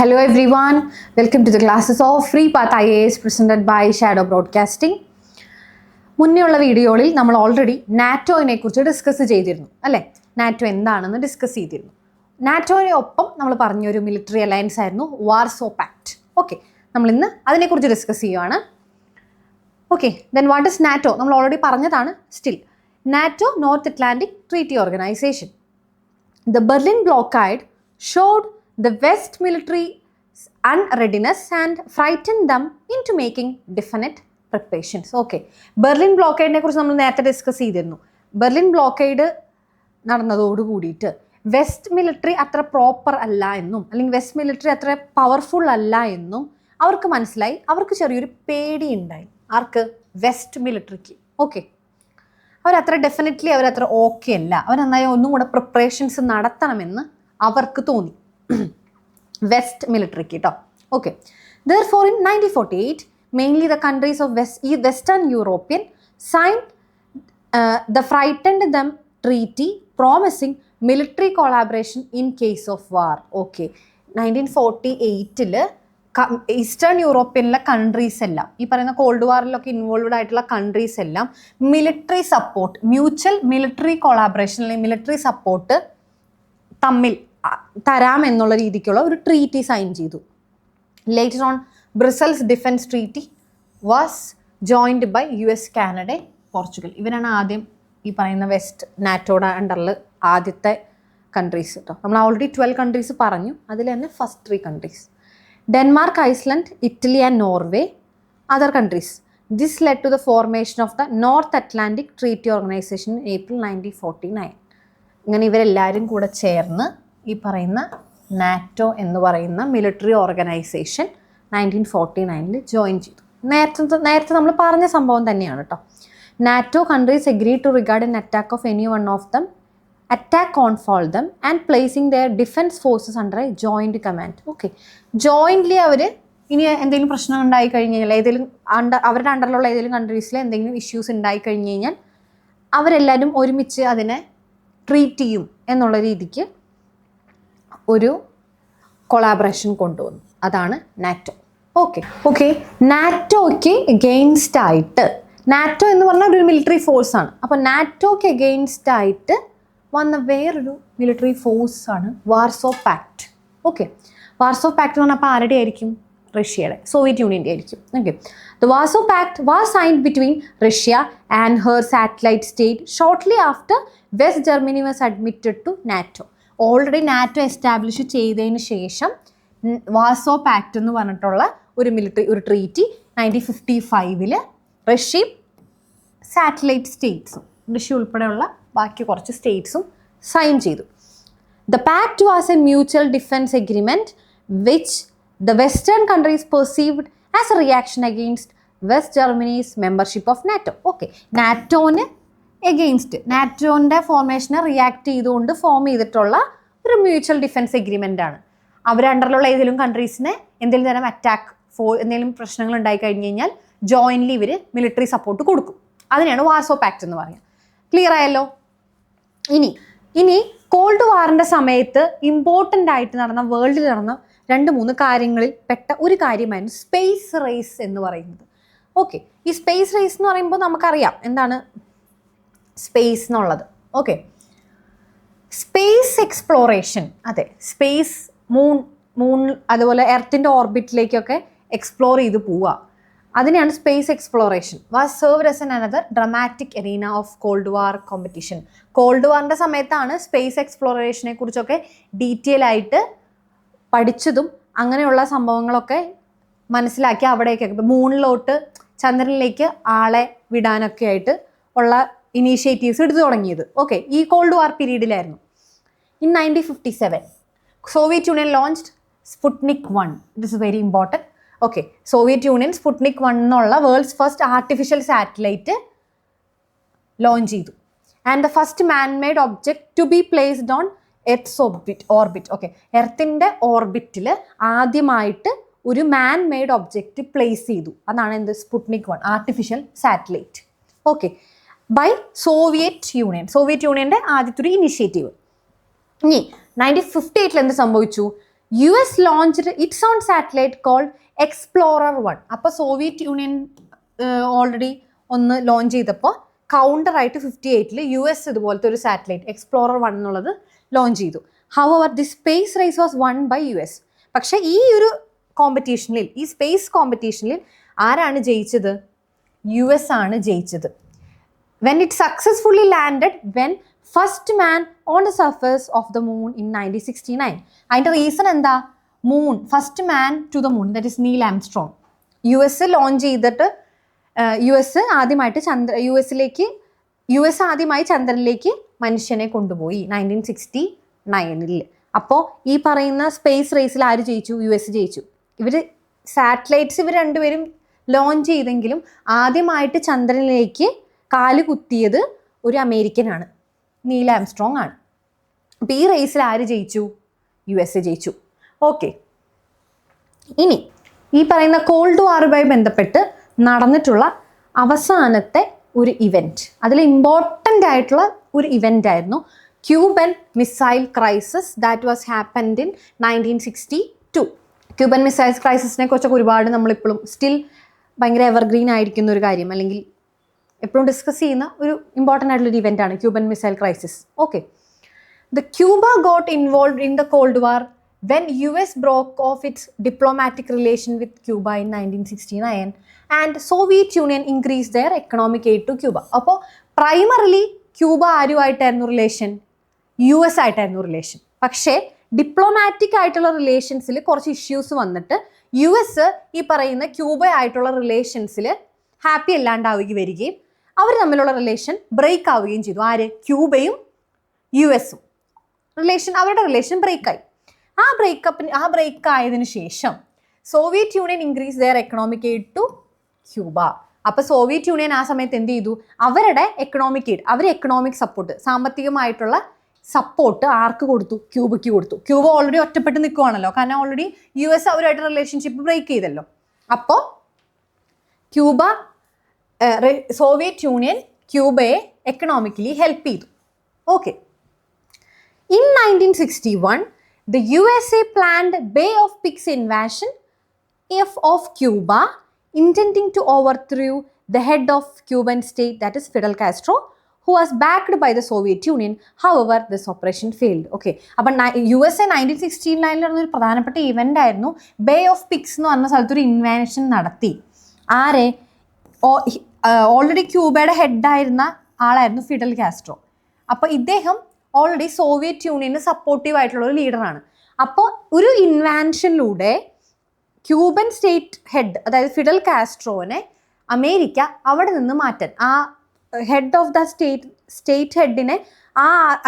Hello everyone, welcome to the classes of Free Path IAS presented by Shadow Broadcasting. മുന്നേയുള്ള വീഡിയോയിൽ നമ്മൾ already നാറ്റോയെ കുറിച്ച് discuss ചെയ്തിരുന്നു അല്ലേ? NATO എന്താണെന്ന് ഡിസ്കസ് ചെയ്തിരുന്നു. നാറ്റോയെ ഒപ്പം നമ്മൾ പറഞ്ഞൊരു മിലിറ്ററി അലയൻസ് ആയിരുന്നു വാർസോ പാക്ട്. ഓക്കെ, നമ്മൾ ഇന്ന് അതിനെക്കുറിച്ച് ഡിസ്കസ് ചെയ്യുകയാണ്. Okay, then what is NATO? നമ്മൾ ഓൾറെഡി പറഞ്ഞതാണ്. Still NATO north Atlantic treaty organisation. The Berlin blockade showed the West military unreadiness and frightened them into making definite preparations. Okay, Berlin ബ്ലോക്കേഡിനെ കുറിച്ച് നമ്മൾ നേരത്തെ ഡിസ്കസ് ചെയ്തിരുന്നു. Berlin blockade നടന്നതോട് കൂടിയിട്ട് west military അത്ര proper അല്ല എന്നും അല്ലെങ്കിൽ വെസ്റ്റ് മിലിറ്ററി അത്ര പവർഫുൾ അല്ല എന്നും അവർക്ക് മനസ്സിലായി. അവർക്ക് ചെറിയൊരു പേടി ഉണ്ടായി. ആർക്ക്? വെസ്റ്റ് മിലിറ്ററിക്ക്. ഓക്കെ, അവരത്ര ഡെഫിനറ്റ്ലി അവരത്ര ഓക്കെ അല്ല. അവർ നന്നായി ഒന്നും കൂടെ പ്രിപ്പറേഷൻസ് നടത്തണമെന്ന് അവർക്ക് തോന്നി, വെസ്റ്റ് മിലിറ്ററിക്ക് കേട്ടോ. Okay, therefore in 1948 mainly the countries of Western European signed the frightened them treaty promising military collaboration in case of war. Okay, 1948 eastern യൂറോപ്യനിലെ കൺട്രീസ് എല്ലാം, ഈ പറയുന്ന കോൾഡ് വാറിലൊക്കെ ഇൻവോൾവ്ഡ് ആയിട്ടുള്ള കൺട്രീസ് എല്ലാം military support, mutual military collaboration അല്ലെങ്കിൽ military support തമ്മിൽ തരാം എന്നുള്ള രീതിക്കുള്ള ഒരു ട്രീറ്റി സൈൻ ചെയ്തു. Later on Brussels defence treaty was joined by US, Canada, Portugal. ഇവരാണ് ആദ്യം ഈ പറയുന്ന വെസ്റ്റ് നാറ്റോയുടെ അണ്ടറിൽ ആദ്യത്തെ കൺട്രീസ് കേട്ടോ. നമ്മൾ ഓൾറെഡി 12 കൺട്രീസ് പറഞ്ഞു. അതിൽ തന്നെ first 3 countries Denmark, Iceland, Italy and Norway, other countries. This led to the formation of the North Atlantic Treaty Organization in April 1949. ഇങ്ങനെ ഇവരെല്ലാവരും കൂടെ ചേർന്ന് ഈ പറയുന്ന നാറ്റോ എന്ന് പറയുന്ന മിലിറ്ററി ഓർഗനൈസേഷൻ 1949 ജോയിൻ ചെയ്തു. നേരത്തെ നമ്മൾ പറഞ്ഞ സംഭവം തന്നെയാണ് കേട്ടോ. NATO countries agree to regard an attack of any one of them attack on fall them and placing their defense forces under a joint command. Okay, jointly അവർ ഇനി എന്തെങ്കിലും പ്രശ്നം ഉണ്ടായി കഴിഞ്ഞ് കഴിഞ്ഞാൽ ഏതെങ്കിലും അവരുടെ അണ്ടറിലുള്ള ഏതെങ്കിലും കൺട്രീസിൽ എന്തെങ്കിലും ഇഷ്യൂസ് ഉണ്ടായി കഴിഞ്ഞ് കഴിഞ്ഞാൽ അവരെല്ലാവരും ഒരുമിച്ച് അതിനെ ട്രീറ്റ് ചെയ്യും എന്നുള്ള രീതിക്ക് ഒരു കൊളാബറേഷൻ കൊണ്ടുവന്നു. അതാണ് നാറ്റോ. ഓക്കെ, നാറ്റോയ്ക്ക് എഗെയിൻസ്റ്റ് ആയിട്ട്, നാറ്റോ എന്ന് പറഞ്ഞാൽ ഒരു മിലിറ്ററി ഫോഴ്സാണ്. അപ്പോൾ നാറ്റോയ്ക്ക് എഗെയിൻസ്റ്റ് ആയിട്ട് വന്ന വേറൊരു മിലിറ്ററി ഫോഴ്സാണ് Warsaw pact. Okay, Warsaw pact എന്ന് പറഞ്ഞപ്പോൾ ആരുടെ ആയിരിക്കും? റഷ്യയുടെ, സോവിയറ്റ് യൂണിയൻ്റെ ആയിരിക്കും. Okay, the Warsaw pact was signed between Russia and her satellite state shortly after West Germany was admitted to NATO. Already NATO establish ചെയ്തതിന് ശേഷം വാർസോ പാക്ട് എന്ന് പറഞ്ഞിട്ടുള്ള ഒരു ട്രീറ്റി 1955 റഷ്യയും സാറ്റലൈറ്റ് സ്റ്റേറ്റ്സും, റഷ്യ ഉൾപ്പെടെയുള്ള ബാക്കി കുറച്ച് സ്റ്റേറ്റ്സും സൈൻ ചെയ്തു. The pact was a mutual defence agreement which the western countries perceived as a reaction against West Germany's membership of NATO. Okay, നാറ്റോന് എഗെയിൻസ്റ്റ്, നാറ്റോൻ്റെ ഫോർമേഷനെ റിയാക്ട് ചെയ്തുകൊണ്ട് ഫോം ചെയ്തിട്ടുള്ള ഒരു മ്യൂച്വൽ ഡിഫൻസ് എഗ്രിമെൻ്റ് ആണ്. അവർ അണ്ടറിലുള്ള ഏതെങ്കിലും കൺട്രീസിനെ എന്തെങ്കിലും തരം അറ്റാക്ക് എന്തെങ്കിലും പ്രശ്നങ്ങൾ ഉണ്ടായി കഴിഞ്ഞ് കഴിഞ്ഞാൽ ജോയിൻ്റ്ലി ഇവർ മിലിറ്ററി സപ്പോർട്ട് കൊടുക്കും. അതിനെയാണ് വാർസോ പാക്ട് എന്ന് പറയുക. ക്ലിയർ ആയല്ലോ? ഇനി കോൾഡ് വാറിൻ്റെ സമയത്ത് ഇമ്പോർട്ടൻ്റ് ആയിട്ട് നടന്ന, വേൾഡിൽ നടന്ന 2-3 കാര്യങ്ങളിൽ പെട്ട ഒരു കാര്യമായിരുന്നു സ്പേസ് റേസ് എന്ന് പറയുന്നത്. ഓക്കെ, ഈ സ്പേസ് റേസ് എന്ന് പറയുമ്പോൾ നമുക്കറിയാം എന്താണ് സ്പേസ് എന്നുള്ളത്. ഓക്കെ, സ്പേസ് എക്സ്പ്ലോറേഷൻ, അതെ, സ്പേസ്, മൂൺ അതുപോലെ എർത്തിൻ്റെ ഓർബിറ്റിലേക്കൊക്കെ എക്സ്പ്ലോർ ചെയ്ത് പോവുക, അതിനെയാണ് space exploration. Was served as another dramatic arena of cold war competition. Cold വാറിൻ്റെ സമയത്താണ് സ്പേസ് എക്സ്പ്ലോറേഷനെ കുറിച്ചൊക്കെ ഡീറ്റെയിൽ ആയിട്ട് പഠിച്ചതും അങ്ങനെയുള്ള സംഭവങ്ങളൊക്കെ മനസ്സിലാക്കി അവിടേക്കൊക്കെ മൂണിലോട്ട്, ചന്ദ്രനിലേക്ക് ആളെ വിടാനൊക്കെ ആയിട്ട് ഉള്ള ഇനീഷ്യേറ്റീവ്സ് എടുത്തു തുടങ്ങിയത്. ഓക്കെ, ഈ കോൾഡ് വാർ പീരീഡിലായിരുന്നു. In 1957 Soviet Union launched Sputnik 1. This is very important. Okay, Soviet Union Sputnik 1 എന്നുള്ള world's first artificial satellite launch ചെയ്തു. And the first man made object to be placed on Earth's orbit. Okay, എർത്തിൻ്റെ ഓർബിറ്റിൽ ആദ്യമായിട്ട് ഒരു man made object place ചെയ്തു. അതാണ് എന്ത്? Sputnik 1 artificial satellite. Okay, by Soviet Union. Soviet യൂണിയൻ്റെ ആദ്യത്തെ ഒരു ഇനിഷ്യേറ്റീവ്. ഇനി 1958 എന്ത് സംഭവിച്ചു? US launched its own satellite called Explorer 1. അപ്പോൾ സോവിയറ്റ് യൂണിയൻ ഓൾറെഡി ഒന്ന് ലോഞ്ച് ചെയ്തപ്പോൾ കൗണ്ടറായിട്ട് 58 US ഇതുപോലത്തെ ഒരു സാറ്റലൈറ്റ് എക്സ്പ്ലോറർ 1 എന്നുള്ളത് ലോഞ്ച് ചെയ്തു. However the space race was won by US. പക്ഷേ ഈ ഒരു കോമ്പറ്റീഷനിൽ, ഈ സ്പേസ് കോമ്പറ്റീഷനിൽ ആരാണ് ജയിച്ചത്? US ആണ് ജയിച്ചത്. When it successfully landed when first man on the surface of the moon in 1969. അതിൻ്റെ റീസൺ എന്താ? Moon, first man to the moon, that is Neil Armstrong. US launch ചെയ്തിട്ട് US ആദ്യമായി ചന്ദ്രനിലേക്ക് മനുഷ്യനെ കൊണ്ടുപോയി 1969. അപ്പോൾ ഈ പറയുന്ന സ്പേസ് റേസിൽ ആര് ജയിച്ചു? US ജയിച്ചു. ഇവർ സാറ്റലൈറ്റ്സ് ഇവർ രണ്ടുപേരും ലോഞ്ച് ചെയ്തെങ്കിലും ആദ്യമായിട്ട് ചന്ദ്രനിലേക്ക് കാല് കുത്തിയത് ഒരു അമേരിക്കനാണ്, നീൽ ആംസ്ട്രോങ് ആണ്. അപ്പോൾ ഈ റേസിൽ ആര് ജയിച്ചു? US ജയിച്ചു. ഓക്കെ, ഇനി ഈ പറയുന്ന കോൾഡ് വാറുമായി ബന്ധപ്പെട്ട് നടന്നിട്ടുള്ള അവസാനത്തെ ഒരു ഇവൻറ്റ്, അതിൽ ഇമ്പോർട്ടൻ്റ് ആയിട്ടുള്ള ഒരു ഇവൻ്റ് ആയിരുന്നു Cuban missile crisis that was happened in 1962. Cuban missile ക്രൈസിസിനെ കുറിച്ചൊക്കെ ഒരുപാട് നമ്മളിപ്പോഴും സ്റ്റിൽ ഭയങ്കര എവർഗ്രീൻ ആയിരിക്കുന്ന ഒരു കാര്യം, അല്ലെങ്കിൽ എപ്പോഴും ഡിസ്കസ് ചെയ്യുന്ന ഒരു ഇമ്പോർട്ടൻ്റ് ആയിട്ടുള്ളൊരു ഇവൻ്റ് ആണ് Cuban missile crisis. Okay, the Cuba got involved in the called war when US broke off its diplomatic relation with Cuba in 1969 and Soviet Union increased their economic aid to Cuba. അപ്പോൾ primarily Cuba ആരുമായിട്ടായിരുന്നു relation? US ആയിട്ടായിരുന്നു relation. പക്ഷേ diplomatic ആയിട്ടുള്ള റിലേഷൻസിൽ കുറച്ച് issues വന്നിട്ട് US ഈ പറയുന്ന Cuba ആയിട്ടുള്ള റിലേഷൻസിൽ happy അല്ലാണ്ടാവുകയും വരികയും അവർ തമ്മിലുള്ള റിലേഷൻ ബ്രേക്ക് ആവുകയും ചെയ്തു. ആര്? ക്യൂബയും US-ഉം റിലേഷൻ, അവരുടെ റിലേഷൻ ബ്രേക്കായി. ആ ബ്രേക്ക് ആയതിനു ശേഷം Soviet Union increase their economic aid to Cuba. അപ്പോൾ സോവിയറ്റ് യൂണിയൻ ആ സമയത്ത് എന്ത് ചെയ്തു? അവരുടെ എക്കണോമിക് എയ്ഡ്, അവർ എക്കണോമിക് സപ്പോർട്ട്, സാമ്പത്തികമായിട്ടുള്ള സപ്പോർട്ട് ആർക്ക് കൊടുത്തു? ക്യൂബയ്ക്ക് കൊടുത്തു. ക്യൂബ ഓൾറെഡി ഒറ്റപ്പെട്ട് നിൽക്കുവാണല്ലോ, കാരണം ഓൾറെഡി US അവരുമായിട്ട് റിലേഷൻഷിപ്പ് ബ്രേക്ക് ചെയ്തല്ലോ. അപ്പോൾ സോവിയറ്റ് യൂണിയൻ ക്യൂബയെ എക്കണോമിക്കലി ഹെൽപ്പ് ചെയ്തു. Okay, in 1961 the USA planned Bay of Pigs invasion of Cuba, intending to overthrow the head of Cuban state, that is Fidel Castro, who was backed by the Soviet Union. However, this operation failed. Okay, അപ്പം USA 1969 ഒരു പ്രധാനപ്പെട്ട event ആയിരുന്നു bay of pigs എന്ന് പറഞ്ഞ സ്ഥലത്തൊരു ഇൻവാൻഷൻ നടത്തി. ആരെ? Already ക്യൂബയുടെ ഹെഡായിരുന്ന ആളായിരുന്നു Fidel Castro. അപ്പോൾ ഇദ്ദേഹം ഓൾറെഡി സോവിയറ്റ് യൂണിയന് സപ്പോർട്ടീവ് ആയിട്ടുള്ള ഒരു ലീഡറാണ്. അപ്പോൾ ഒരു ഇൻവാൻഷനിലൂടെ ക്യൂബൻ സ്റ്റേറ്റ് ഹെഡ്, അതായത് ഫിഡൽ കാസ്ട്രോനെ അമേരിക്ക അവിടെ നിന്ന് മാറ്റാൻ, ആ ഹെഡ് ഓഫ് ദ സ്റ്റേറ്റ് ഹെഡിനെ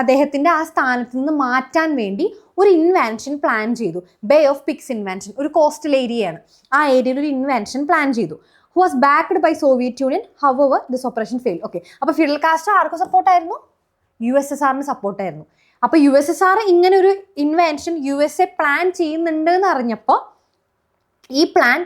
അദ്ദേഹത്തിൻ്റെ ആ സ്ഥാനത്ത് നിന്ന് മാറ്റാൻ വേണ്ടി ഒരു ഇൻവാൻഷൻ പ്ലാൻ ചെയ്തു. ബേ ഓഫ് പിഗ്സ് ഇൻവാൻഷൻ, ഒരു കോസ്റ്റൽ ഏരിയയാണ്, ആ ഏരിയയിൽ ഒരു ഇൻവാൻഷൻ പ്ലാൻ ചെയ്തു. Who was backed by Soviet Union. However this operation fail. Okay, അപ്പോൾ ഫിഡൽ കാസ്ട്രോ ആർക്കും സപ്പോർട്ടായിരുന്നു? USSRന് സപ്പോർട്ടായിരുന്നു. അപ്പോൾ USSR ഇങ്ങനെ ഒരു ഇൻവെൻഷൻ USA പ്ലാൻ ചെയ്യുന്നുണ്ട് എന്ന് അറിഞ്ഞപ്പോൾ ഈ പ്ലാൻ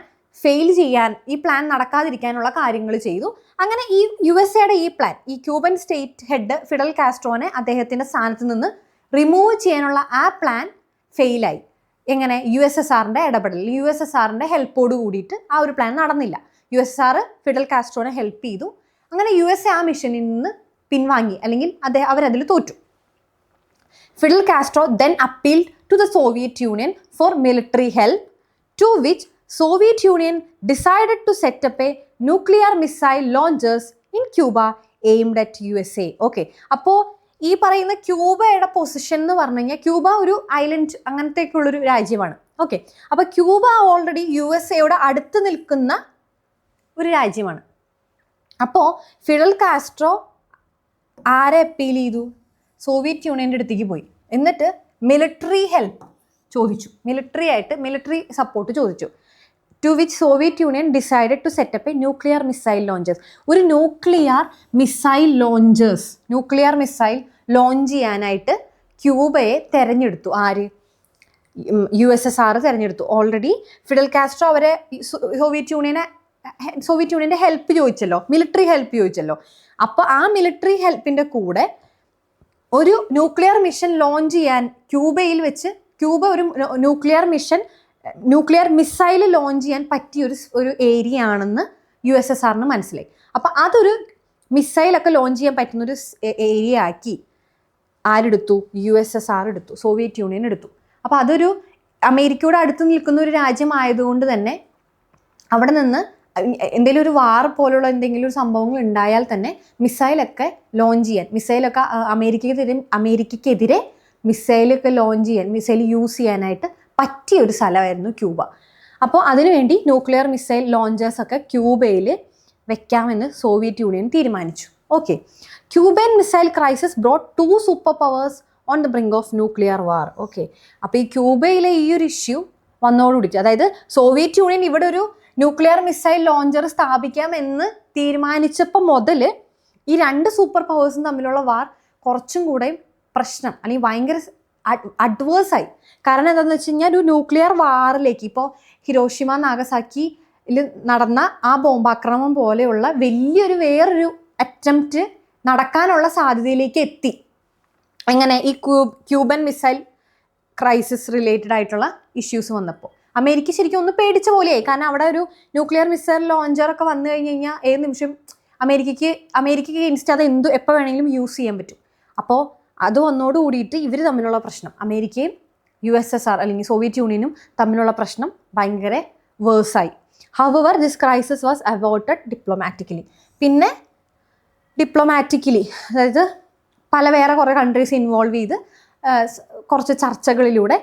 ഈ പ്ലാൻ നടക്കാതിരിക്കാനുള്ള കാര്യങ്ങൾ ചെയ്തു. അങ്ങനെ ഈ USAയുടെ ഈ പ്ലാൻ, ഈ ക്യൂബൻ സ്റ്റേറ്റ് ഹെഡ് ഫിഡൽ കാസ്ട്രോനെ അദ്ദേഹത്തിൻ്റെ സ്ഥാനത്ത് നിന്ന് റിമൂവ് ചെയ്യാനുള്ള ആ പ്ലാൻ ഫെയിലായി. എങ്ങനെ? USSRൻ്റെ ഇടപെടൽ, USSRൻ്റെ ഹെൽപ്പോട് കൂടിയിട്ട് ആ ഒരു പ്ലാൻ നടന്നില്ല. USSR ഫിഡൽ കാസ്ട്രോനെ ഹെൽപ്പ് ചെയ്തു. അങ്ങനെ USA ആ മിഷനിൽ നിന്ന് പിൻവാങ്ങി, അല്ലെങ്കിൽ അവരതിൽ തോറ്റു. Fidel Castro then appealed to the Soviet Union for military help, to which Soviet Union decided to set up a nuclear missile launchers in Cuba aimed at USA. Okay, അപ്പോൾ ഈ പറയുന്ന ക്യൂബയുടെ പൊസിഷൻ എന്ന് പറഞ്ഞു കഴിഞ്ഞാൽ ക്യൂബ ഒരു island അങ്ങനത്തേക്കുള്ളൊരു രാജ്യമാണ്. Okay, അപ്പോൾ Cuba already USAയുടെ അടുത്ത് നിൽക്കുന്ന ഒരു രാജ്യമാണ്. അപ്പോൾ ഫിഡൽ കാസ്ട്രോ ആരെ അപ്പീൽ ചെയ്തു? സോവിയറ്റ് യൂണിയൻ്റെ അടുത്തേക്ക് പോയി. എന്നിട്ട് മിലിറ്ററി ഹെൽപ്പ് ചോദിച്ചു, മിലിറ്ററി സപ്പോർട്ട് ചോദിച്ചു. To which Soviet Union decided to set up a nuclear missile launchers. ഒരു ന്യൂക്ലിയർ മിസൈൽ ലോഞ്ച് ചെയ്യാനായിട്ട് ക്യൂബയെ തെരഞ്ഞെടുത്തു. ആര്? USSR തെരഞ്ഞെടുത്തു. ഓൾറെഡി ഫിഡൽ കാസ്ട്രോ അവരെ സോവിയറ്റ് യൂണിയൻ്റെ ഹെൽപ്പ് ചോദിച്ചല്ലോ, മിലിറ്ററി ഹെൽപ്പ് ചോദിച്ചല്ലോ. അപ്പോൾ ആ മിലിറ്ററി ഹെൽപ്പിൻ്റെ കൂടെ ഒരു ന്യൂക്ലിയർ മിഷൻ ലോഞ്ച് ചെയ്യാൻ ക്യൂബയിൽ വെച്ച് ക്യൂബ ഒരു ന്യൂക്ലിയർ മിസൈൽ ലോഞ്ച് ചെയ്യാൻ പറ്റിയ ഒരു ഏരിയ ആണെന്ന് USSRന് മനസ്സിലായി. അപ്പം അതൊരു മിസൈലൊക്കെ ലോഞ്ച് ചെയ്യാൻ പറ്റുന്ന ഒരു ഏരിയ ആക്കി ആരെടുത്തു? USSR എടുത്തു, സോവിയറ്റ് യൂണിയൻ എടുത്തു. അപ്പോൾ അതൊരു അമേരിക്കയോട് അടുത്ത് നിൽക്കുന്ന ഒരു രാജ്യമായതുകൊണ്ട് തന്നെ അവിടെ നിന്ന് എന്തെങ്കിലും ഒരു വാർ പോലുള്ള എന്തെങ്കിലും ഒരു സംഭവങ്ങൾ ഉണ്ടായാൽ തന്നെ മിസൈലൊക്കെ ലോഞ്ച് ചെയ്യാൻ, മിസൈലൊക്കെ അമേരിക്കയ്ക്കെതിരെ മിസൈലൊക്കെ ലോഞ്ച് ചെയ്യാൻ, മിസൈൽ യൂസ് ചെയ്യാനായിട്ട് പറ്റിയ ഒരു സ്ഥലമായിരുന്നു ക്യൂബ. അപ്പോൾ അതിനുവേണ്ടി ന്യൂക്ലിയർ മിസൈൽ ലോഞ്ചേഴ്സൊക്കെ ക്യൂബയിൽ വെക്കാമെന്ന് സോവിയറ്റ് യൂണിയൻ തീരുമാനിച്ചു. Okay, Cuban missile crisis brought 2 super powers on the brink of nuclear war. Okay, അപ്പോൾ ഈ ക്യൂബയിലെ ഈ ഒരു ഇഷ്യൂ വന്നോടുകൂടിയിട്ട്, അതായത് സോവിയറ്റ് യൂണിയൻ ഇവിടെ ഒരു ന്യൂക്ലിയർ മിസൈൽ ലോഞ്ചർ സ്ഥാപിക്കാമെന്ന് തീരുമാനിച്ചപ്പോൾ മുതൽ ഈ 2 സൂപ്പർ പവേഴ്സും തമ്മിലുള്ള വാർ കുറച്ചും കൂടെ പ്രശ്നം അല്ലെങ്കിൽ ഭയങ്കര അഡ്വേഴ്സായി. കാരണം എന്താണെന്ന് വെച്ച് കഴിഞ്ഞാൽ ഒരു ന്യൂക്ലിയർ വാറിലേക്ക്, ഇപ്പോൾ ഹിരോഷിമ നാഗസാക്കിയിൽ നടന്ന ആ ബോംബാക്രമണം പോലെയുള്ള വേറൊരു അറ്റംപ്റ്റ് നടക്കാനുള്ള സാധ്യതയിലേക്ക് എത്തി. എങ്ങനെ? ഈ ക്യൂബൻ മിസൈൽ ക്രൈസിസ് റിലേറ്റഡ് ആയിട്ടുള്ള ഇഷ്യൂസ് വന്നപ്പോൾ അമേരിക്ക ശരിക്കും ഒന്ന് പേടിച്ച പോലെയായി. കാരണം അവിടെ ഒരു ന്യൂക്ലിയർ മിസൈൽ ലോഞ്ചറൊക്കെ വന്നു കഴിഞ്ഞ് കഴിഞ്ഞാൽ ഏത് നിമിഷം അമേരിക്കയ്ക്ക് എഗെയിൻസ്റ്റ് അത് എപ്പോൾ വേണമെങ്കിലും യൂസ് ചെയ്യാൻ പറ്റും. അപ്പോൾ അത് വന്നോട് കൂടിയിട്ട് ഇവർ തമ്മിലുള്ള പ്രശ്നം, അമേരിക്കയും USSR അല്ലെങ്കിൽ സോവിയറ്റ് യൂണിയനും തമ്മിലുള്ള പ്രശ്നം ഭയങ്കര വേഴ്സായി. However this crisis was avoided diplomatically. പിന്നെ ഡിപ്ലോമാറ്റിക്കലി, അതായത് വേറെ കുറേ കൺട്രീസ് ഇൻവോൾവ് ചെയ്ത് കുറച്ച് ചർച്ചകളിലൂടെ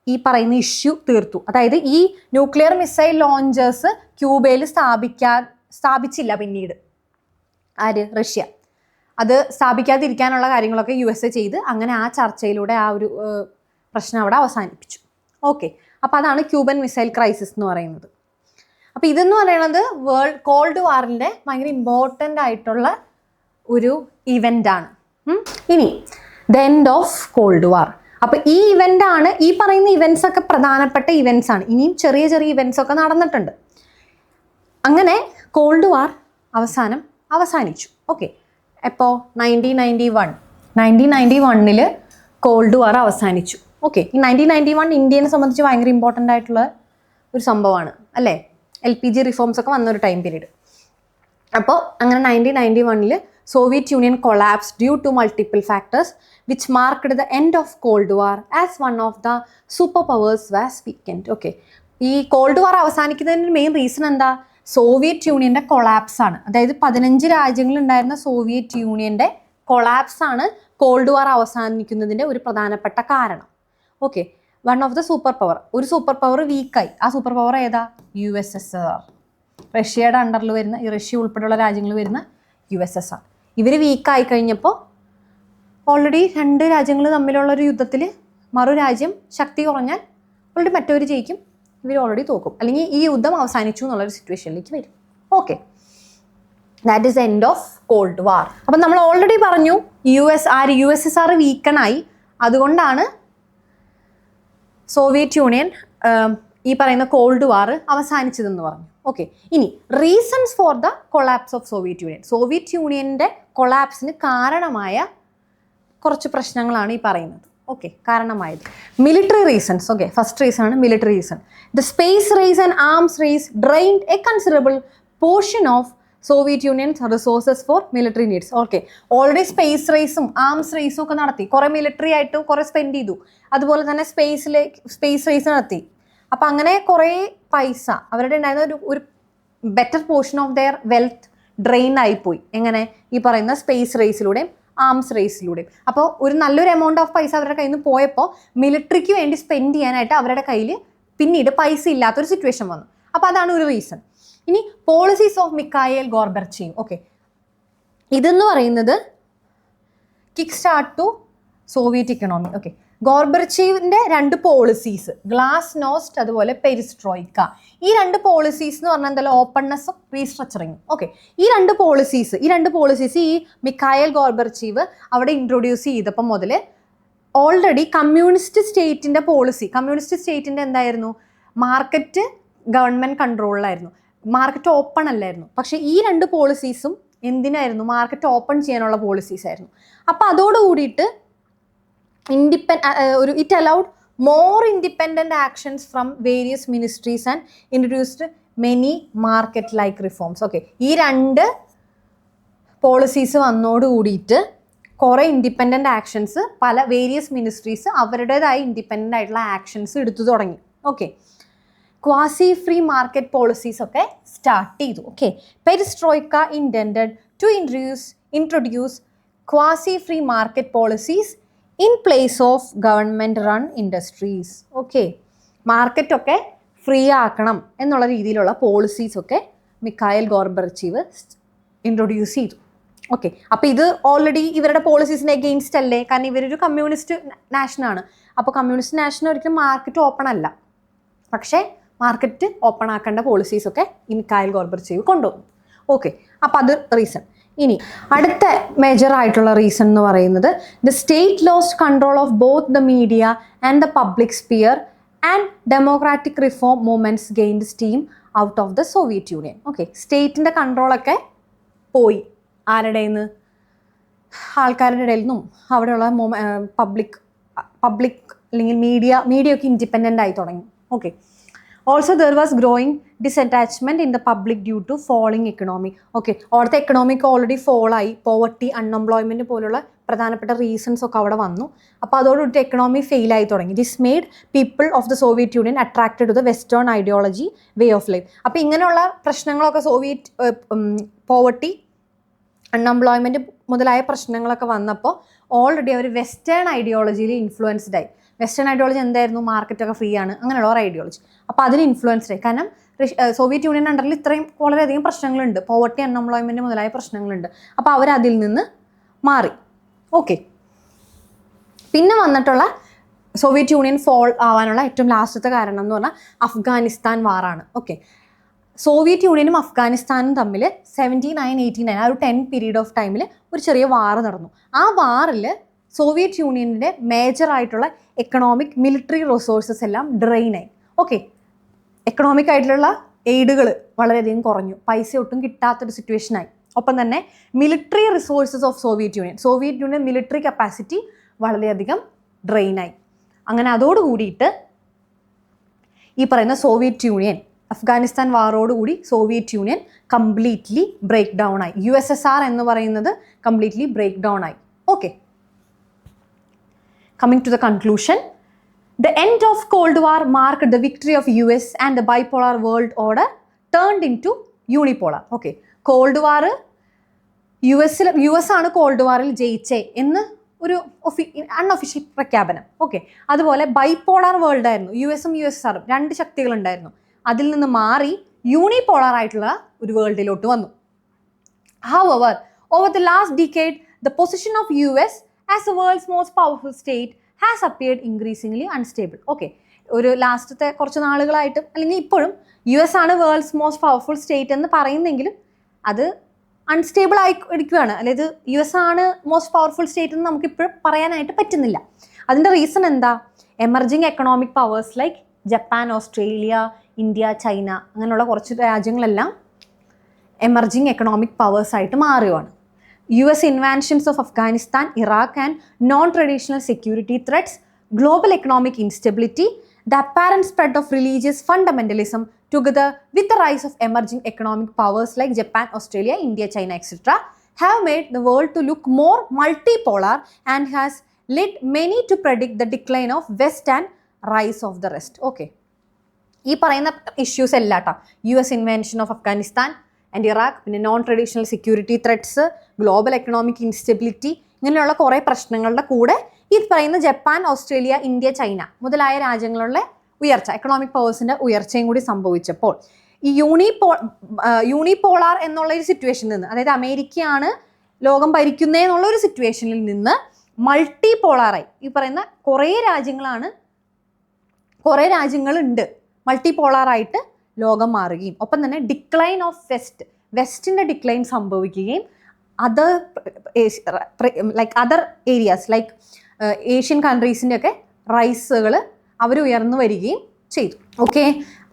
ഈ പറയുന്ന ഇഷ്യൂ തീർത്തു. അതായത് ഈ ന്യൂക്ലിയർ മിസൈൽ ലോഞ്ചേഴ്സ് ക്യൂബയിൽ സ്ഥാപിച്ചില്ല പിന്നീട്. റഷ്യ അത് സ്ഥാപിക്കാതിരിക്കാനുള്ള കാര്യങ്ങളൊക്കെ USA ചെയ്ത് അങ്ങനെ ആ ചർച്ചയിലൂടെ ആ ഒരു പ്രശ്നം അവിടെ അവസാനിപ്പിച്ചു. ഓക്കെ, അപ്പോൾ അതാണ് ക്യൂബൻ മിസൈൽ ക്രൈസിസ് എന്ന് പറയുന്നത്. അപ്പോൾ ഇതെന്ന് പറയുന്നത് കോൾഡ് വാറിൻ്റെ ഭയങ്കര ഇമ്പോർട്ടൻ്റ് ആയിട്ടുള്ള ഒരു ഇവൻ്റാണ്. ഇനി ദ എൻഡ് ഓഫ് കോൾഡ് വാർ. അപ്പോൾ ഈ ഇവൻ്റാണ്, ഈ പറയുന്ന ഇവൻറ്റ്സ് ഒക്കെ പ്രധാനപ്പെട്ട ഇവൻറ്റ്സ് ആണ്. ഇനിയും ചെറിയ ചെറിയ ഇവൻറ്റ്സ് ഒക്കെ നടന്നിട്ടുണ്ട്. അങ്ങനെ കോൾഡ് വാർ അവസാനിച്ചു. ഓക്കെ, എപ്പോൾ? 1991 കോൾഡ് വാർ അവസാനിച്ചു. ഓക്കെ, ഈ 1991 ഇന്ത്യനെ സംബന്ധിച്ച് ഭയങ്കര ഇമ്പോർട്ടൻ്റ് ആയിട്ടുള്ള ഒരു സംഭവമാണ് അല്ലേ? LPG റിഫോംസ് ഒക്കെ വന്നൊരു ടൈം പീരീഡ്. അപ്പോൾ അങ്ങനെ 1991 Soviet Union collapsed due to multiple factors which marked the end of Cold War as one of the superpowers was weakened. Okay, ഈ കോൾഡ് വാർ അവസാനിക്കുന്നതിൻ്റെ മെയിൻ റീസൺ എന്താ? സോവിയറ്റ് യൂണിയൻ്റെ കൊളാപ്സ് ആണ്. അതായത് 15 രാജ്യങ്ങളുണ്ടായിരുന്ന Soviet യൂണിയൻ്റെ കൊളാപ്സ് ആണ് called വാർ അവസാനിക്കുന്നതിൻ്റെ ഒരു പ്രധാനപ്പെട്ട കാരണം. Okay, one of the super power, ഒരു സൂപ്പർ പവർ വീക്കായി. ആ സൂപ്പർ പവർ ഏതാ? USSR. റഷ്യയുടെ അണ്ടറിൽ വരുന്ന, ഈ റഷ്യ ഉൾപ്പെടെയുള്ള രാജ്യങ്ങൾ വരുന്ന USSR. ഇവർ വീക്കായി കഴിഞ്ഞപ്പോൾ ഓൾറെഡി 2 രാജ്യങ്ങൾ തമ്മിലുള്ളൊരു യുദ്ധത്തിൽ മറുരാജ്യം ശക്തി കുറഞ്ഞാൽ ഓൾറെഡി മറ്റവർ ജയിക്കും, ഇവർ ഓൾറെഡി തോക്കും, അല്ലെങ്കിൽ ഈ യുദ്ധം അവസാനിച്ചു എന്നുള്ളൊരു സിറ്റുവേഷനിലേക്ക് വരും. Okay, that is end of cold വാർ. അപ്പം നമ്മൾ ഓൾറെഡി പറഞ്ഞു USSR വീക്കണായി, അതുകൊണ്ടാണ് സോവിയറ്റ് യൂണിയൻ ഈ പറയുന്ന കോൾഡ് വാർ അവസാനിച്ചതെന്ന് പറഞ്ഞു. ഓക്കെ, ഇനി reasons for the collapse of Soviet Union. Soviet യൂണിയൻ്റെ കൊളാപ്സിന് കാരണമായ കുറച്ച് പ്രശ്നങ്ങളാണ് ഈ പറയുന്നത്. ഓക്കെ, കാരണമായത് military reasons. Okay, first reason ആണ് military reason. The space race and arms race drained a considerable portion of Soviet Union's resources for military needs. Okay, already space റേസും ആംസ് റേസും ഒക്കെ നടത്തി, കുറേ മിലിറ്ററി ആയിട്ട് കുറേ സ്പെൻഡ് ചെയ്തു. അതുപോലെ തന്നെ സ്പേസ് റേസ് നടത്തി. അപ്പം അങ്ങനെ കുറേ പൈസ അവരുടെ ഉണ്ടായിരുന്ന ഒരു better portion of their wealth drain ആയിപ്പോയി. എങ്ങനെ? ഈ പറയുന്ന സ്പേസ് റേസിലൂടെയും ആംസ് റേസിലൂടെയും. അപ്പോൾ ഒരു നല്ലൊരു എമൗണ്ട് ഓഫ് പൈസ അവരുടെ കയ്യിൽ നിന്ന് പോയപ്പോൾ മിലിറ്ററിക്ക് വേണ്ടി സ്പെൻഡ് ചെയ്യാനായിട്ട് അവരുടെ കയ്യിൽ പിന്നീട് പൈസ ഇല്ലാത്തൊരു സിറ്റുവേഷൻ വന്നു. അപ്പോൾ അതാണ് ഒരു റീസൺ. ഇനി policies of Mikhail Gorbachev. Okay, ഇതെന്ന് പറയുന്നത് kick start to Soviet economy. Okay, ഗോർബച്ചേവിൻ്റെ 2 പോളിസീസ്, ഗ്ലാസ് നോസ്റ്റ് അതുപോലെ പെരിസ്ട്രോയിക്ക. ഈ 2 പോളിസീസ് എന്ന് പറഞ്ഞാൽ എന്തായാലും ഓപ്പൺനെസ്സും റീസ്ട്രക്ചറിങ്ങും. ഓക്കെ, ഈ രണ്ട് പോളിസീസ് ഈ മിഖായേൽ ഗോർബച്ചേവ് അവിടെ ഇൻട്രൊഡ്യൂസ് ചെയ്തപ്പോൾ മുതൽ ഓൾറെഡി കമ്മ്യൂണിസ്റ്റ് സ്റ്റേറ്റിൻ്റെ എന്തായിരുന്നു? മാർക്കറ്റ് ഗവൺമെൻറ് കൺട്രോളിലായിരുന്നു, മാർക്കറ്റ് ഓപ്പൺ അല്ലായിരുന്നു. പക്ഷേ ഈ 2 പോളിസീസും എന്തിനായിരുന്നു? മാർക്കറ്റ് ഓപ്പൺ ചെയ്യാനുള്ള പോളിസീസ് ആയിരുന്നു. അപ്പോൾ അതോടുകൂടിയിട്ട് it allowed more independent actions from various ministries and introduced many market-like reforms. Okay, ഈ രണ്ട് പോളിസീസ് വന്നോട് കൂടിയിട്ട് കുറേ ഇൻഡിപെൻഡൻ്റ് ആക്ഷൻസ് പല വേരിയസ് മിനിസ്ട്രീസ് അവരുടേതായ ഇൻഡിപെൻഡൻ്റ് ആയിട്ടുള്ള ആക്ഷൻസ് എടുത്തു തുടങ്ങി. Okay, quasi free market policies ഒക്കെ സ്റ്റാർട്ട് ചെയ്തു. Okay, perestroika intended to introduce quasi free market policies in place of government run industries. Okay, മാർക്കറ്റൊക്കെ ഫ്രീ ആക്കണം എന്നുള്ള രീതിയിലുള്ള പോളിസീസൊക്കെ മിഖായിൽ ഗോർബച്ചീവ് ഇൻട്രൊഡ്യൂസ് ചെയ്തു. ഓക്കെ, അപ്പോൾ ഇത് ഓൾറെഡി ഇവരുടെ പോളിസീസിന് എഗെയിൻസ്റ്റ് അല്ലേ, കാരണം ഇവരൊരു കമ്മ്യൂണിസ്റ്റ് നാഷനാണ്. അപ്പോൾ കമ്മ്യൂണിസ്റ്റ് നാഷൻ ഒരിക്കലും മാർക്കറ്റ് ഓപ്പൺ അല്ല, പക്ഷേ മാർക്കറ്റ് ഓപ്പൺ ആക്കേണ്ട പോളിസീസൊക്കെ ഈ മിഖായിൽ ഗോർബച്ചീവ് കൊണ്ടുവന്നു. ഓക്കെ, അപ്പോൾ അത് റീസൺ. ഇനി അടുത്ത മേജർ ആയിട്ടുള്ള റീസൺ എന്ന് പറയുന്നത് the state lost control of both the media and the public sphere and democratic reform movements gained steam out of the Soviet Union. Okay, സ്റ്റേറ്റിൻ്റെ കൺട്രോളൊക്കെ പോയി. ആരുടെ നിന്ന്? ആൾക്കാരുടെ ഇടയിൽ നിന്നും. അവിടെയുള്ള പബ്ലിക് അല്ലെങ്കിൽ മീഡിയ ഒക്കെ ഇൻഡിപെൻഡൻ്റ് ആയി തുടങ്ങി. Okay, also there was growing detachment in the public due to falling economy. Okay, അവിടുത്തെ എക്കണോമിക്ക് ഓൾറെഡി ഫോളായി. പോവർട്ടി, അൺഎംപ്ലോയ്മെൻറ്റ് പോലുള്ള പ്രധാനപ്പെട്ട റീസൺസ് ഒക്കെ അവിടെ വന്നു. അപ്പോൾ അതോടുകൂടി എക്കണോമി ഫെയിലായി തുടങ്ങി. This made people of the Soviet Union attracted to the western ideology, way of life. അപ്പോൾ ഇങ്ങനെയുള്ള പ്രശ്നങ്ങളൊക്കെ പോവർട്ടി, അൺഎംപ്ലോയ്മെൻറ്റ് മുതലായ പ്രശ്നങ്ങളൊക്കെ വന്നപ്പോൾ ഓൾറെഡി അവർ വെസ്റ്റേൺ ഐഡിയോളജിയിൽ ഇൻഫ്ലുവൻസ്ഡ് ആയി. വെസ്റ്റേൺ ഐഡിയോളജി എന്തായിരുന്നു? മാർക്കറ്റൊക്കെ ഫ്രീ ആണ്, അങ്ങനെയുള്ള ഒരു ഐഡിയോളജി. അപ്പോൾ അതിൽ ഇൻഫ്ലുവൻസ്ഡ് ആയി. കാരണം സോവിയറ്റ് യൂണിയൻ അണ്ടറിൽ ഇത്രയും വളരെയധികം പ്രശ്നങ്ങളുണ്ട്, പോവർട്ടി, അൺഎംപ്ലോയ്മെൻറ്റ് മുതലായ പ്രശ്നങ്ങളുണ്ട്. അപ്പോൾ അവരതിൽ നിന്ന് മാറി. ഓക്കെ, പിന്നെ വന്നിട്ടുള്ള സോവിയറ്റ് യൂണിയൻ ഫോൾ ആവാനുള്ള ഏറ്റവും ലാസ്റ്റത്തെ കാരണം എന്ന് പറഞ്ഞാൽ അഫ്ഗാനിസ്ഥാൻ വാറാണ്. ഓക്കെ, സോവിയറ്റ് യൂണിയനും അഫ്ഗാനിസ്ഥാനും തമ്മിൽ 79-89 ആ ഒരു 10 പീരീഡ് ഓഫ് ടൈമിൽ ഒരു ചെറിയ വാർ നടന്നു. ആ വാറിൽ സോവിയറ്റ് യൂണിയൻ്റെ മേജർ ആയിട്ടുള്ള എക്കണോമിക്, മിലിറ്ററി റിസോഴ്സസ് എല്ലാം ഡ്രെയിനായി. ഓക്കെ, എക്കണോമിക് ആയിട്ടുള്ള എയ്ഡുകൾ വളരെയധികം കുറഞ്ഞു, പൈസ ഒട്ടും കിട്ടാത്തൊരു സിറ്റുവേഷനായി. ഒപ്പം തന്നെ military resources of Soviet Union military capacity വളരെയധികം ഡ്രെയിനായി. അങ്ങനെ അതോടുകൂടിയിട്ട് ഈ പറയുന്ന സോവിയറ്റ് യൂണിയൻ, അഫ്ഗാനിസ്ഥാൻ വാറോടുകൂടി Soviet Union completely break down ആയി. USSR എന്ന് പറയുന്നത് കംപ്ലീറ്റ്ലി ബ്രേക്ക് ഡൗൺ ആയി. Okay, coming to the conclusion, the end of Cold War marked the victory of US and the bipolar world order turned into unipolar. Okay, called war US ആണ് called വാറിൽ ജയിച്ചേ എന്ന് ഒരു unofficial പ്രഖ്യാപനം. Okay, അതുപോലെ bipolar world ആയിരുന്നു. US-ഉം USSR രണ്ട് ശക്തികളുണ്ടായിരുന്നു. അതിൽ നിന്ന് മാറി യൂണിപോളാർ ആയിട്ടുള്ള ഒരു വേൾഡിലോട്ട് വന്നു. However, over the last decade, the position of US as the world's most powerful state has appeared increasingly unstable. Okay, ഒരു ലാസ്റ്റത്തെ കുറച്ച് നാളുകളായിട്ട് അല്ലെങ്കിൽ ഇപ്പോഴും US ആണ് വേൾഡ്സ് മോസ്റ്റ് പവർഫുൾ സ്റ്റേറ്റ് എന്ന് പറയുന്നെങ്കിലും അത് അൺസ്റ്റേബിൾ ആയി ഇരിക്കുകയാണ്. അതായത് US ആണ് മോസ്റ്റ് പവർഫുൾ സ്റ്റേറ്റ് എന്ന് നമുക്കിപ്പോഴും പറയാനായിട്ട് പറ്റുന്നില്ല. അതിൻ്റെ റീസൺ എന്താ? Emerging economic powers like Japan, Australia, India, China അങ്ങനെയുള്ള കുറച്ച് രാജ്യങ്ങളെല്ലാം എമർജിങ് എക്കണോമിക് പവേഴ്സായിട്ട് മാറുകയാണ്. US invasions of Afghanistan, Iraq and non-traditional security threats, global economic instability, the apparent spread of religious fundamentalism together with the rise of emerging economic powers like Japan, Australia, India, China, etc. have made the world to look more multipolar and has led many to predict the decline of West and rise of the rest. Okay, ഈ പറയുന്ന issues എല്ലാട്ടാ, US invasion of Afghanistan and Iraq, പിന്നെ non traditional security threats, global economic instability, ഇങ്ങനെയുള്ള കുറേ പ്രശ്നങ്ങളുടെ കൂടെ ഈ പറയുന്ന ജപ്പാൻ, ഓസ്ട്രേലിയ, ഇന്ത്യ, ചൈന മുതലായ രാജ്യങ്ങളുടെ ഉയർച്ച, എക്കണോമിക് പവേഴ്സിൻ്റെ ഉയർച്ചയും കൂടി സംഭവിച്ചപ്പോൾ ഈ യൂണിപോളാർ എന്നുള്ള ഒരു സിറ്റുവേഷനിൽ നിന്ന്, അതായത് അമേരിക്കയാണ് ലോകം ഭരിക്കുന്നതെന്നുള്ള ഒരു സിറ്റുവേഷനിൽ നിന്ന് മൾട്ടി പോളാറായി. ഈ പറയുന്ന കുറേ രാജ്യങ്ങളുണ്ട്, മൾട്ടി പോളാറായിട്ട് ലോകം മാറുകയും ഒപ്പം തന്നെ ഡിക്ലൈൻ ഓഫ് വെസ്റ്റിൻ്റെ ഡിക്ലൈൻ സംഭവിക്കുകയും അതർ ഏരിയാസ് ലൈക്ക് ഏഷ്യൻ കൺട്രീസിൻ്റെ ഒക്കെ റൈസുകൾ അവർ ഉയർന്നു വരികയും ചെയ്തു. ഓക്കെ,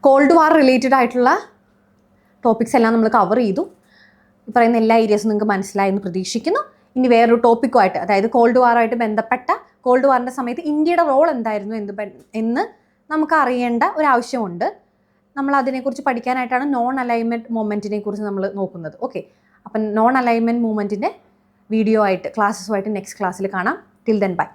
കോൾഡ് വാർ റിലേറ്റഡ് ആയിട്ടുള്ള ടോപ്പിക്സ് എല്ലാം നമ്മൾ കവർ ചെയ്തു. ഈ പറയുന്ന എല്ലാ ഏരിയാസും നിങ്ങൾക്ക് മനസ്സിലായെന്ന് പ്രതീക്ഷിക്കുന്നു. ഇനി വേറൊരു ടോപ്പിക്കുമായിട്ട്, അതായത് കോൾഡ് വാറുമായിട്ട് ബന്ധപ്പെട്ട കോൾഡ് വാറിൻ്റെ സമയത്ത് ഇന്ത്യയുടെ റോൾ എന്തായിരുന്നു എന്ന് നമുക്ക് അറിയേണ്ട ഒരു ആവശ്യമുണ്ട്. നമ്മൾ അതിനെക്കുറിച്ച് പഠിക്കാനായിട്ടാണ് നോൺ അലൈൻമെൻറ്റ് മൂവ്മെൻറ്റിനെ കുറിച്ച് നമ്മൾ നോക്കുന്നത്. ഓക്കെ, അപ്പം നോൺ അലൈൻമെൻറ്റ് മൂവ്മെൻറ്റിൻ്റെ വീഡിയോ ആയിട്ട് ക്ലാസ്സുമായിട്ട് നെക്സ്റ്റ് ക്ലാസ്സിൽ കാണാം. Till then bye.